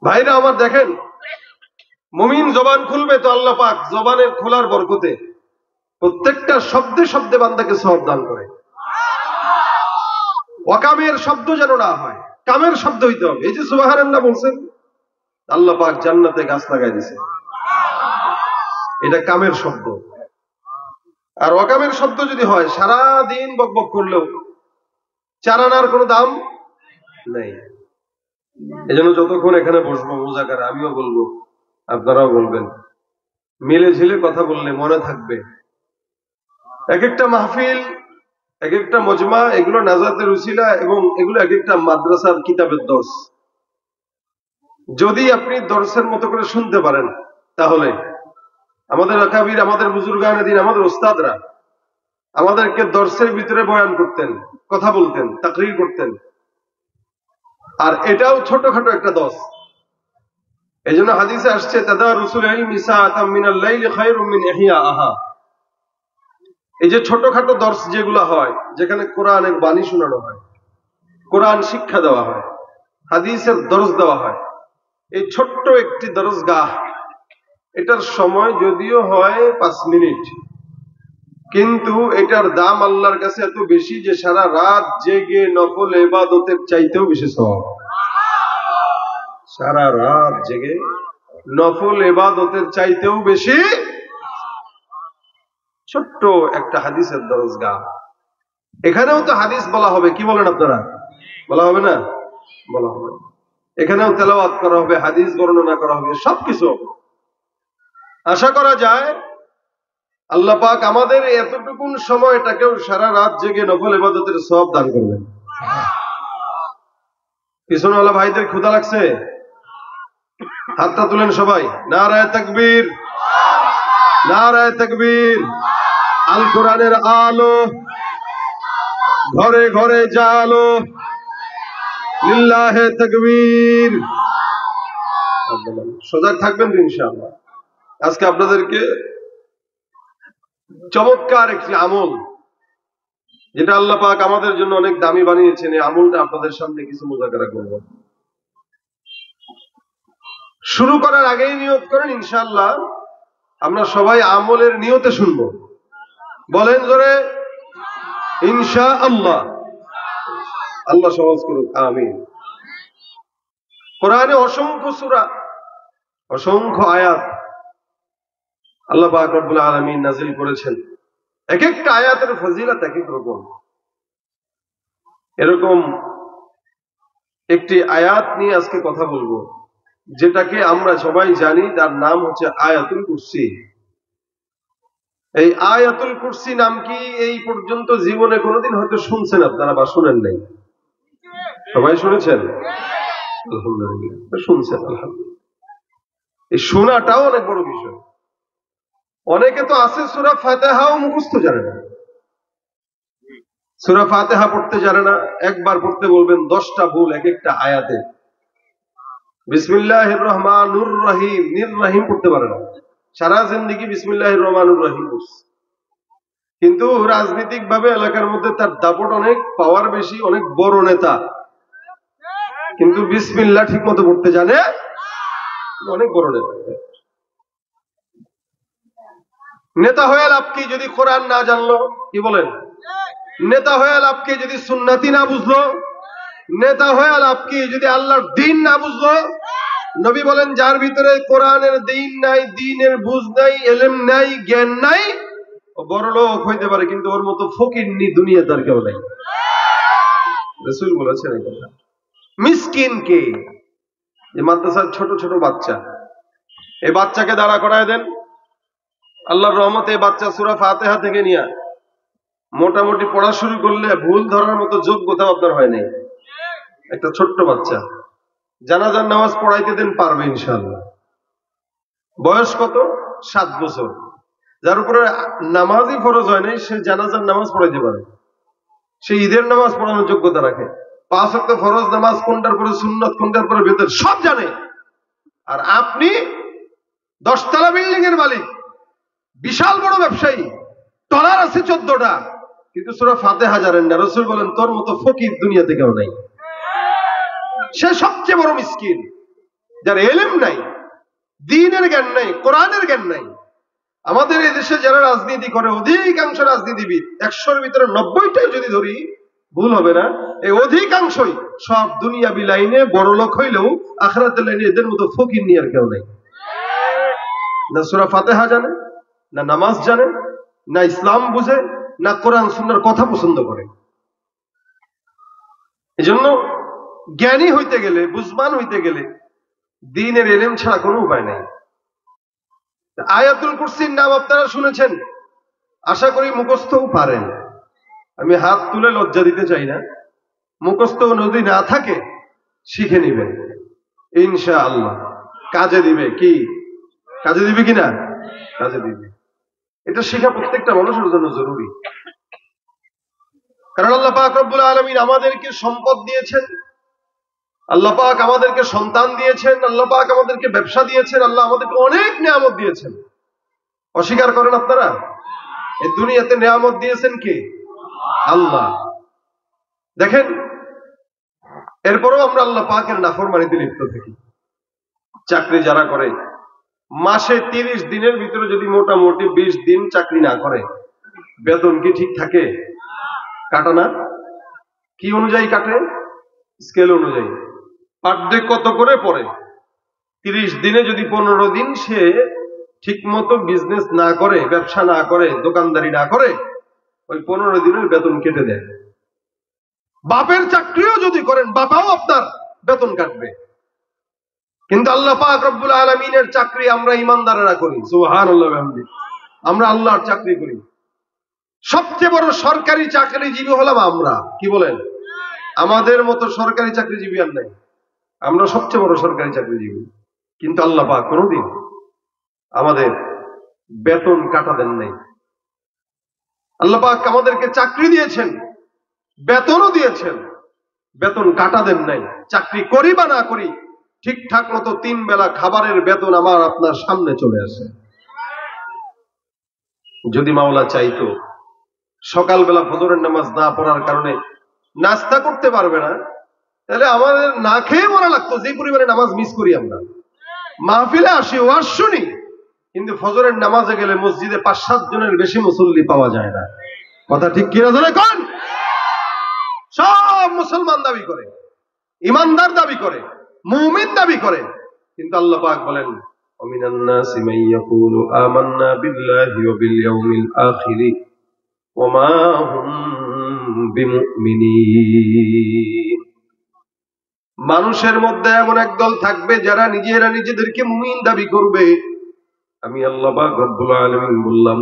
ভাইরা আমার, দেখেন, মুমিন জবান খুলবে তো আল্লাহ পাক জবানের খোলার বরকতে প্রত্যেকটা শব্দে শব্দে বান্দাকে সওয়াব দান করে। ওয়াকামের শব্দ যেন না হয়, কামের শব্দ হইতে হবে। এই যে সুবহানাল্লাহ বলছেন, আল্লাহ পাক জান্নাতে গাছ লাগাই দিয়েছে, এটা কামের শব্দ। আর ওয়াকামের শব্দ যদি হয় সারা দিন বকবক করলেও চারানার কোনো দাম নেই। এজন্য যতক্ষণ এখানে বসবো মুজাকারা, আমিও বলবো, আপনারাও বলবেন, মিলে ঝিলে কথা বললে মনে থাকবে। এক একটা মাহফিল, এক একটা মজমা, এগুলো নাজাতের উসিলা এবং এগুলো এক একটা মাদ্রাসার কিতাবের দর্স। যদি আপনি দর্সের মতো করে শুনতে পারেন, তাহলে আমাদের আকাবির, আমাদের বুজুর্গানে দিন, আমাদের ওস্তাদরা আমাদেরকে দর্সের ভিতরে বয়ান করতেন, কথা বলতেন, তাকরীর করতেন। আর এটাও ছোটখাটো একটা দর্স। এই জন্য হাদিসে আসছে, তাদারুসুল ইলমি সাআতাম মিনাল লাইলি খায়রুম মিন ইহইয়াহা। এই যে ছোটখাটো দর্স যেগুলো হয়, যেখানে কোরআনের বাণী শোনানো হয়, কোরআন শিক্ষা দেওয়া হয়, হাদিসের দর্স দেওয়া হয়, এই ছোট্ট একটি দরজগাহ, এটার সময় যদিও হয় 5 মিনিট, কিন্তু এটার দাম আল্লাহর কাছে এত বেশি যে সারা রাত জেগে নফল ইবাদতের চাইতেও বেশি সওয়াব। সারা রাত জেগে নফল ইবাদতের চাইতেও বেশি। ছোট্ট একটা হাদিসের দরজগাহ, এখানেও তো হাদিস বলা হবে, কি বলেন আপনারা? বলা হবে না? বলা হবে। এখানেও তেলাওয়াত করা হবে, হাদিস বর্ণনা করা হবে, সবকিছু। আশা করা যায় আল্লাহ পাক আমাদের এতটুকুন সময়টাকেও সারা রাত জেগে নফল ইবাদতের সওয়াব দান করবেন। পিছনেওয়ালা ভাইদের ক্ষুধা লাগছে? হাতটা তুলেন সবাই। নারায়ে তাকবীর, নারায়ে তাকবীর। আল কোরআনের আলো ঘরে ঘরে জালো, লিল্লাহে তাকবীর। সজাগ থাকবেন তো ইনশাআল্লাহ। আজকে আপনাদেরকে চমৎকার একটি আমল, যেটা আল্লাহ পাক আমাদের জন্য অনেক দামি বানিয়েছেন, এই আমলটা আপনাদের সামনে কিছু মুজাকারা করব। শুরু করার আগেই নিয়ত করেন, ইনশাআল্লাহ আমরা সবাই আমলের নিয়তে শুনব। বলেন জোরে, ইনশাআল্লাহ। আল্লাহ সহজ করুক, আমিন। কোরআনে অসংখ্য সূরা, অসংখ্য আয়াত আল্লাহ পাক রব্বুল আলামিন নাযিল করেছেন। এক একটা আয়াতের ফজিলত এক এক রকম। এরকম একটি আয়াত নিয়ে আজকে কথা বলবো, যেটাকে আমরা সবাই জানি, তার নাম হচ্ছে আয়াতুল কুরসি। এই আয়াতুল কুরসি নাম কি এই পর্যন্ত জীবনে কোনোদিন হয়তো শুনছেন আপনারা বা শুনেন নাই? সবাই শুনেছেন? আলহামদুলিল্লাহ, শুনছেন, আলহামদুলিল্লাহ। এই শোনাটাও অনেক বড় বিষয়। অনেকে তো আছে সূরা ফাতিহাও মুখস্থ জানে না, সূরা ফাতিহা পড়তে জানে না। একবার পড়তে বলবেন 10টা ভুল এক একটা আয়াতে। বিসমিল্লাহির রহমানুর রহিম, নির রহিম পড়তে পারে না, সারা জিন্দেগি বিসমিল্লাহির রহমানুর রহিম পড়ছে। কিন্তু রাজনৈতিক ভাবে এলাকার মধ্যে তার দাপট অনেক, পাওয়ার বেশি, অনেক বড় নেতা, কিন্তু বিসমিল্লাহ ঠিক মতো পড়তে জানে, অনেক বড় নেতা। নেতা হয়ে লাভ কি যদি কোরআন না জানলো? কি বলেন? নেতা হয়ে লাভ কি যদি সুন্নতি না বুঝলো? নেতা হয়ে লাভ কি যদি আল্লাহর দ্বীন না বুঝলো? নবী বলেন, যার ভিতরে কোরআনের দ্বীন নাই, দ্বীনের বুঝ নাই, ইলম নাই, জ্ঞান নাই, ও বড় লোক হইতে পারে, কিন্তু ওর মতো ফকিরনি দুনিয়া তার কেউ নাই। রাসূল বলেছেন এই কথা। মিসকিন কে? যে মাদ্রাসার ছোট ছোট বাচ্চা, এই বাচ্চাকে দাঁড়া করায় দেন, আল্লাহর রহমতে এই বাচ্চা সূরা ফাতিহা থেকে নিয়ে মোটামুটি পড়া শুরু করলে ভুল ধরার মতো যোগ্যতা আপনার হয় নাই। একটা ছোট্ট বাচ্চা জানাজার নামাজ পড়াইতে দেন, পারবে ইনশাআল্লাহ। বয়স কত? 7 বছর। যার উপরে নামাজই ফরজ হয় নাই, সে জানাজার নামাজ পড়াইতে পারে, সে ঈদের নামাজ পড়ানোর যোগ্যতা রাখে। 5 ওয়াক্ত ফরজ নামাজ কোনটার পরে সুন্নাত, কোনটার পরে বেদাত, সব জানে। আর আপনি 10 তলা বিল্ডিং এর মালিক, বিশাল বড় ব্যবসায়ী, তলার আছে 14টা, কিন্তু সূরা ফাতিহা জানেন না। রাসূল বলেন, তোর মতো ফকির দুনিয়াতে কেউ নাই। সে সবচেয়ে বড় মিসকিন। যার এলেম নাই, দ্বীনের জ্ঞান নাই, কোরআনের জ্ঞান নাই। আমাদের এই দেশে যারা রাজনীতি করে অধিকাংশ রাজনীতিবিদ, 100-র ভিতরে 90টাই যদি ধরি ভুল হবে না, এই অধিকাংশই সব দুনিয়াবি লাইনে বড় লোক হইলেও আখিরাতের লাইনে এদের মতো ফকির নিয়ে আর কেউ নাই। না সূরা ফাতিহা জানে, না নামাজ জানে, না ইসলাম বুঝে, না কোরআন সুন্নাহর কথা পছন্দ করে। এজন্য জ্ঞানী হইতে গেলে, বুঝবান হইতে গেলে দ্বীনের ইলম ছাড়া কোনো উপায় নাই। আয়াতুল কুরসির নাম আপনারা শুনেছেন, আশা করি মুখস্থও পারেন। আমি হাত তুলে লজ্জা দিতে চাই না, মুখস্থ যদি না থাকে শিখে নিবেন ইনশাআল্লাহ, কাজে দিবে। কি কাজে দিবে কিনা? কাজে দিবে। এটা শেখা প্রত্যেকটা মানুষের জন্য জরুরি। কারণ আল্লাহ পাক রব্বুল আলামিন আমাদেরকে সম্পদ দিয়েছেন, আল্লাহ পাক আমাদেরকে সন্তান দিয়েছেন, আল্লাহ পাক আমাদেরকে ব্যবসা দিয়েছেন, আল্লাহ আমাদেরকে অনেক নিয়ামত দিয়েছেন। অস্বীকার করেন আপনারা? এই দুনিয়াতে নিয়ামত দিয়েছেন কে? আল্লাহ। দেখেন, এরপরও আমরা আল্লাহ পাকের নাফরমানিতে লিপ্ত থাকি। চাকরি যারা করে, মাসে 30 দিনের ভিতরে যদি মোটামুটি 20 দিন চাকরি না করে, বেতন কি ঠিক থাকে? কাটা না? কি অনুযায়ী কাটে? স্কেল অনুযায়ী। পার ডে কত করে পড়ে? 30 দিনে যদি 15 দিন সে ঠিক মতো বিজনেস না করে, ব্যবসা না করে, দোকানদারি না করে, ওই 15 দিনের বেতন কেটে দেয়। বাপের চাকরিও যদি করেন, বাপাও আপনার বেতন কাটবে। কিন্তু আল্লাহ পাক রব্বুল আলামিনের চাকরি আমরা ইমানদারেরা করি। সুবহানাল্লাহ। আমরা আল্লাহর চাকরি করি। সবচেয়ে বড় সরকারি চাকরিজীবী হলাম আমরা। কি বলেন? আমাদের মতো সরকারি চাকরিজীবী আর নাই, আমরা সবচেয়ে বড় সরকারি চাকরিজীবী। কিন্তু আল্লাহ পাক কোনদিন আমাদের বেতন কাটা দেন নাই। আল্লাহ পাক আমাদেরকে চাকরি দিয়েছেন, বেতনও দিয়েছেন, বেতন কাটা দেন নাই। চাকরি করি বা না করি, ঠিকঠাক মতো 3 বেলা খাবারের বেতন আমার আপনার সামনে চলে আসে। যদি মাওলা চাইতো সকালবেলা ফজরের নামাজ না পড়ার কারণে নাস্তা করতে পারবে না, তাহলে আমাদের না খেয়ে মরা লাগতো। যে পরিমাণে নামাজ মিস করি আমরা, মাহফিলে আসি, ওয়াজ শুনি, কিন্তু ফজরের নামাজে গেলে মসজিদে 5-7 জনের বেশি মুসল্লি পাওয়া যায় না। কথা ঠিক কিনা জানে কোন? সব মুসলমান দাবি করে, ইমানদার দাবি করে, মুমিন দাবি করে, কিন্তু আল্লাহ পাক বলেন ওমিনান নাসি মান ইয়াকুলু আমান্না বিল্লাহি ওয়া বিল ইয়াউমিল আখির ওয়া মা হুম বিমুমিনিন। মানুষের মধ্যে এমন একদল থাকবে যারা নিজেরা নিজেদেরকে মুমিন দাবি করবে। আমি আল্লাহ পাক রব্বুল আলামিন বললাম